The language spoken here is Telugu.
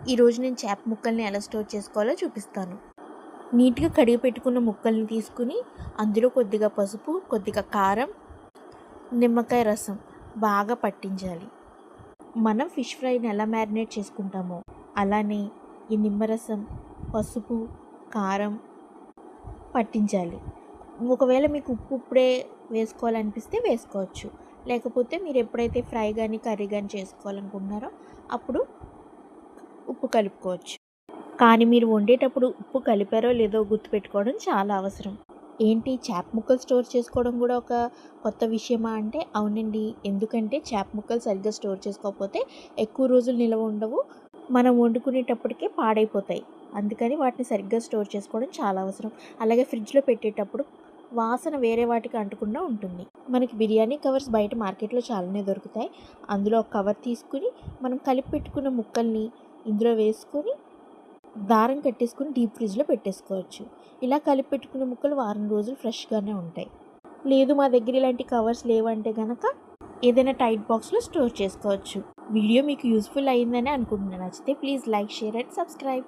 ఈరోజు నేను చేప ముక్కల్ని ఎలా స్టోర్ చేసుకోవాలో చూపిస్తాను. నీట్‌గా కడిగి పెట్టుకున్న ముక్కల్ని తీసుకుని అందులో కొద్దిగా పసుపు, కొద్దిగా కారం, నిమ్మకాయ రసం బాగా పట్టించాలి. మనం ఫిష్ ఫ్రైని ఎలా మ్యారినేట్ చేసుకుంటామో అలానే ఈ నిమ్మరసం, పసుపు, కారం పట్టించాలి. ఒకవేళ మీకు ఉప్పు ఇప్పుడే వేసుకోవాలనిపిస్తే వేసుకోవచ్చు. లేకపోతే మీరు ఎప్పుడైతే ఫ్రై కానీ, కర్రీ కానీ చేసుకోవాలనుకుంటున్నారో అప్పుడు ఉప్పు కలుపుకోవచ్చు. కానీ మీరు వండేటప్పుడు ఉప్పు కలిపారో లేదో గుర్తుపెట్టుకోవడం చాలా అవసరం. ఏంటి చేప ముక్కలు స్టోర్ చేసుకోవడం కూడా ఒక కొత్త విషయమా అంటే అవునండి. ఎందుకంటే చేప ముక్కలు సరిగ్గా స్టోర్ చేసుకోకపోతే ఎక్కువ రోజులు నిల్వ ఉండవు. మనం వండుకునేటప్పటికే పాడైపోతాయి. అందుకని వాటిని సరిగ్గా స్టోర్ చేసుకోవడం చాలా అవసరం. అలాగే ఫ్రిడ్జ్‌లో పెట్టేటప్పుడు వాసన వేరే వాటికి అంటకుండా ఉంటుంది. మనకి బిర్యానీ కవర్స్ బయట మార్కెట్‌లో చాలానే దొరుకుతాయి. అందులో ఒక కవర్ తీసుకుని మనం కలిపి పెట్టుకున్న ముక్కల్ని ఇందులో వేసుకొని దారం కట్టేసుకుని డీప్ ఫ్రిడ్జ్‌లో పెట్టేసుకోవచ్చు. ఇలా కలిపి పెట్టుకున్న ముక్కలు వారం రోజులు ఫ్రెష్‌గానే ఉంటాయి. లేదు మా దగ్గర ఇలాంటి కవర్స్ లేవంటే గనక ఏదైనా టైట్ బాక్స్‌లో స్టోర్ చేసుకోవచ్చు. వీడియో మీకు యూజ్‌ఫుల్ అయిందని అనుకుంటున్నాను. నచ్చితే please like, share and subscribe.